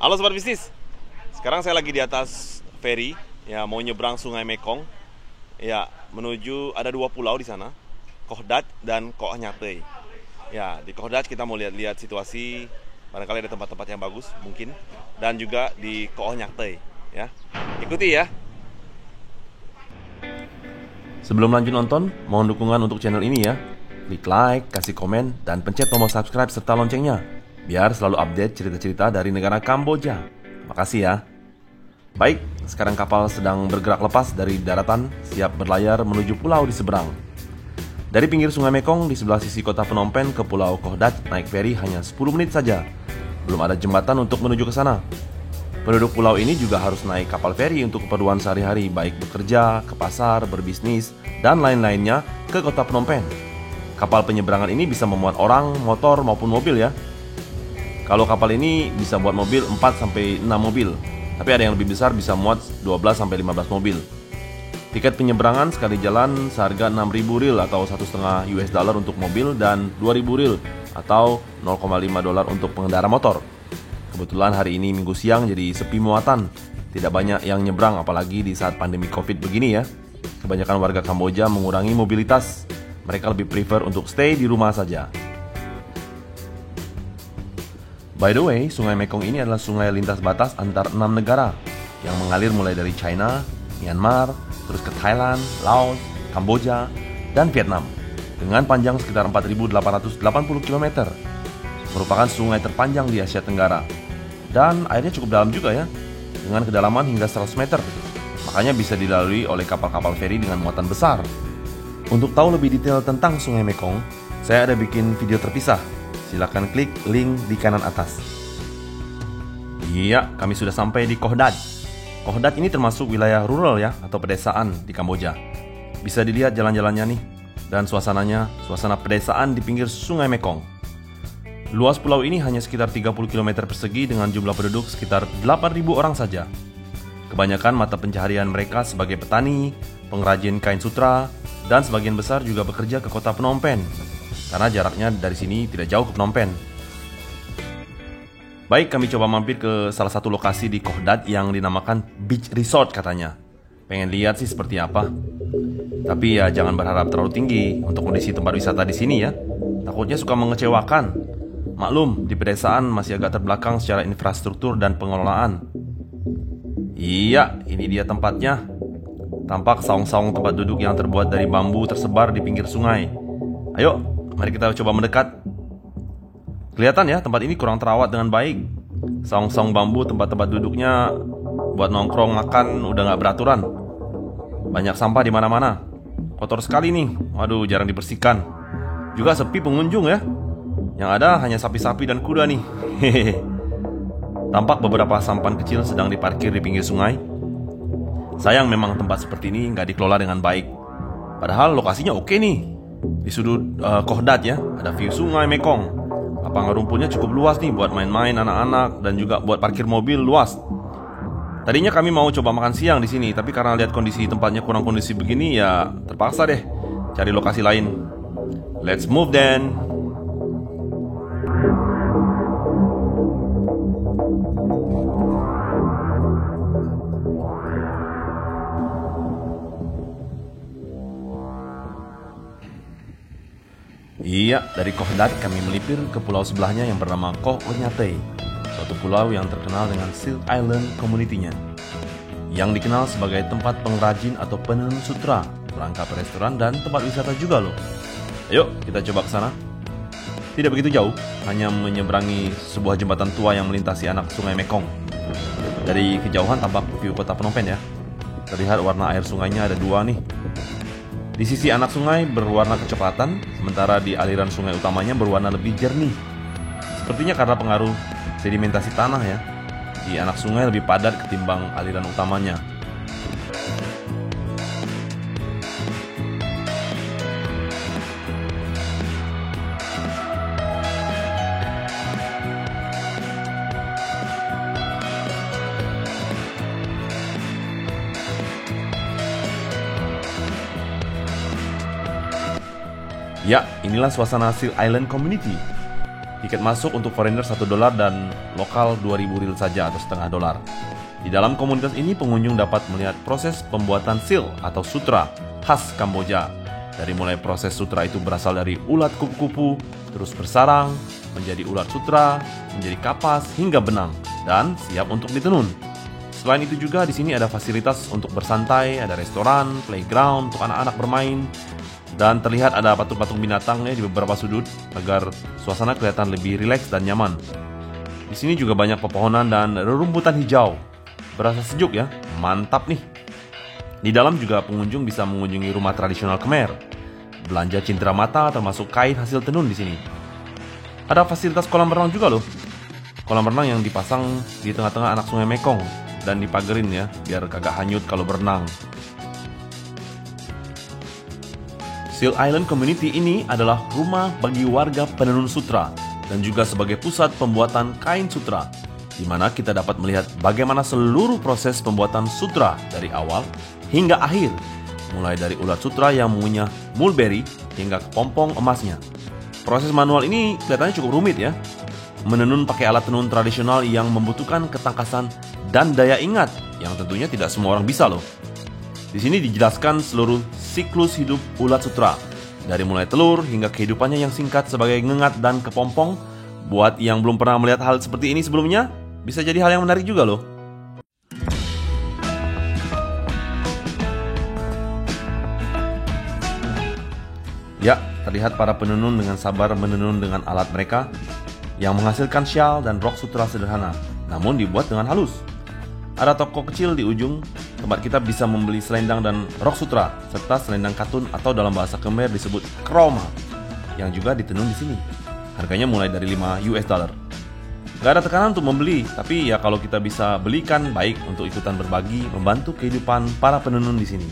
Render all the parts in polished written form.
Halo Sobat Bisnis, sekarang saya lagi di atas feri, ya mau nyebrang Sungai Mekong, ya menuju ada dua pulau di sana, Koh Dat dan Koh Nyatei. Ya di Koh Dat kita mau lihat-lihat situasi, barangkali ada tempat-tempat yang bagus mungkin, dan juga di Koh Nyatei. Ya, ikuti ya. Sebelum lanjut nonton, mohon dukungan untuk channel ini ya. Klik like, kasih komen, dan pencet tombol subscribe serta loncengnya, biar selalu update cerita-cerita dari negara Kamboja. Makasih ya. Baik, sekarang kapal sedang bergerak lepas dari daratan, siap berlayar menuju pulau di seberang. Dari pinggir Sungai Mekong di sebelah sisi kota Phnom Penh ke Pulau Koh Dat naik feri hanya 10 menit saja. Belum ada jembatan untuk menuju ke sana. Penduduk pulau ini juga harus naik kapal feri untuk keperluan sehari-hari, baik bekerja, ke pasar, berbisnis, dan lain-lainnya ke kota Phnom Penh. Kapal penyeberangan ini bisa memuat orang, motor, maupun mobil ya. Kalau kapal ini bisa buat mobil 4-6 mobil, tapi ada yang lebih besar bisa muat 12-15 mobil. Tiket penyeberangan sekali jalan seharga 6.000 ril atau 1,5 US dollar untuk mobil dan 2.000 ril atau 0,5 dolar untuk pengendara motor. Kebetulan hari ini Minggu siang jadi sepi muatan, tidak banyak yang nyebrang apalagi di saat pandemi Covid begini ya. Kebanyakan warga Kamboja mengurangi mobilitas, mereka lebih prefer untuk stay di rumah saja. By the way, Sungai Mekong ini adalah sungai lintas batas antar 6 negara yang mengalir mulai dari China, Myanmar, terus ke Thailand, Laos, Kamboja, dan Vietnam dengan panjang sekitar 4.880 km. Merupakan sungai terpanjang di Asia Tenggara dan airnya cukup dalam juga ya, dengan kedalaman hingga 100 meter. Makanya bisa dilalui oleh kapal-kapal feri dengan muatan besar. Untuk tahu lebih detail tentang Sungai Mekong, saya ada bikin video terpisah. Silakan klik link di kanan atas. Iya, kami sudah sampai di Koh Dat. Koh Dat ini termasuk wilayah rural ya, atau pedesaan di Kamboja. Bisa dilihat jalan-jalannya nih, dan suasananya, suasana pedesaan di pinggir Sungai Mekong. Luas pulau ini hanya sekitar 30 km persegi dengan jumlah penduduk sekitar 8.000 orang saja. Kebanyakan mata pencaharian mereka sebagai petani, pengrajin kain sutra, dan sebagian besar juga bekerja ke kota Phnom Penh, karena jaraknya dari sini tidak jauh ke Phnom Penh. Baik, kami coba mampir ke salah satu lokasi di Koh Dat yang dinamakan Beach Resort katanya. Pengen lihat sih seperti apa. Tapi ya jangan berharap terlalu tinggi untuk kondisi tempat wisata di sini ya. Takutnya suka mengecewakan. Maklum, di pedesaan masih agak terbelakang secara infrastruktur dan pengelolaan. Iya, ini dia tempatnya. Tampak saung-saung tempat duduk yang terbuat dari bambu tersebar di pinggir sungai. Ayo, mari kita coba mendekat. Kelihatan ya, tempat ini kurang terawat dengan baik. Saung-saung bambu tempat-tempat duduknya buat nongkrong makan udah gak beraturan. Banyak sampah di mana-mana. Kotor sekali nih. Waduh, jarang dibersihkan. Juga sepi pengunjung ya. Yang ada hanya sapi-sapi dan kuda nih. Hehehe. Tampak beberapa sampan kecil sedang diparkir di pinggir sungai. Sayang memang tempat seperti ini nggak dikelola dengan baik. Padahal lokasinya oke nih. Di sudut Koh Dat ya, ada view Sungai Mekong. Lapangan rumputnya cukup luas nih buat main-main anak-anak dan juga buat parkir mobil luas. Tadinya kami mau coba makan siang di sini, tapi karena lihat kondisi tempatnya kurang kondisi begini ya terpaksa deh cari lokasi lain. Let's move then. Iya, dari Koh Dat kami melipir ke pulau sebelahnya yang bernama Koh Nyatei, suatu pulau yang terkenal dengan Silk Island Community-nya, yang dikenal sebagai tempat pengrajin atau penenun sutra, perangkap restoran dan tempat wisata juga loh. Ayo, kita coba ke sana. Tidak begitu jauh, hanya menyeberangi sebuah jembatan tua yang melintasi anak Sungai Mekong. Dari kejauhan tampak view kota Phnom Penh ya. Terlihat warna air sungainya ada dua nih. Di sisi anak sungai berwarna kecoklatan, sementara di aliran sungai utamanya berwarna lebih jernih. Sepertinya karena pengaruh sedimentasi tanah ya. Di anak sungai lebih padat ketimbang aliran utamanya. Ya, inilah suasana Silk Island Community. Tiket masuk untuk foreigner $1 dan lokal 2.000 rial saja atau setengah dolar. Di dalam komunitas ini pengunjung dapat melihat proses pembuatan seal atau sutra khas Kamboja. Dari mulai proses sutra itu berasal dari ulat kupu-kupu, terus bersarang, menjadi ulat sutra, menjadi kapas hingga benang dan siap untuk ditenun. Selain itu juga di sini ada fasilitas untuk bersantai, ada restoran, playground untuk anak-anak bermain, dan terlihat ada patung-patung binatang di beberapa sudut agar suasana kelihatan lebih rileks dan nyaman. Di sini juga banyak pepohonan dan rerumputan hijau. Berasa sejuk ya, mantap nih. Di dalam juga pengunjung bisa mengunjungi rumah tradisional Khmer, belanja cindera mata termasuk kain hasil tenun di sini. Ada fasilitas kolam renang juga loh. Kolam renang yang dipasang di tengah-tengah anak sungai Mekong dan dipagerin ya, biar kagak hanyut kalau berenang. Seal Island Community ini adalah rumah bagi warga penenun sutra dan juga sebagai pusat pembuatan kain sutra, di mana kita dapat melihat bagaimana seluruh proses pembuatan sutra dari awal hingga akhir, mulai dari ulat sutra yang mengunyah mulberry hingga kepompong emasnya. Proses manual ini kelihatannya cukup rumit ya. Menenun pakai alat tenun tradisional yang membutuhkan ketangkasan dan daya ingat yang tentunya tidak semua orang bisa loh. Di sini dijelaskan seluruh siklus hidup ulat sutra, dari mulai telur hingga kehidupannya yang singkat sebagai ngengat dan kepompong. Buat yang belum pernah melihat hal seperti ini sebelumnya, bisa jadi hal yang menarik juga loh. Ya, terlihat para penenun dengan sabar menenun dengan alat mereka yang menghasilkan syal dan rok sutra sederhana, namun dibuat dengan halus. Ada toko kecil di ujung tempat kita bisa membeli selendang dan rok sutra serta selendang katun atau dalam bahasa Khmer disebut kroma yang juga ditenun di sini. Harganya mulai dari $5. Gak ada tekanan untuk membeli, tapi ya kalau kita bisa belikan baik untuk ikutan berbagi, membantu kehidupan para penenun di sini.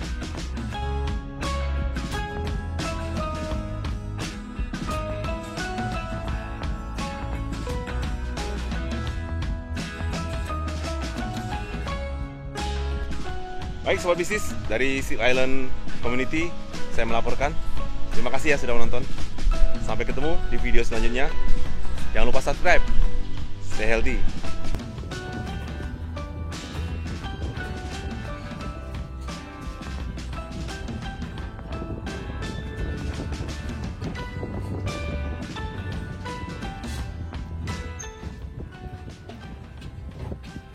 Baik sobat bisnis, dari Seal Island Community saya melaporkan. Terima kasih ya sudah menonton. Sampai ketemu di video selanjutnya. Jangan lupa subscribe. Stay healthy.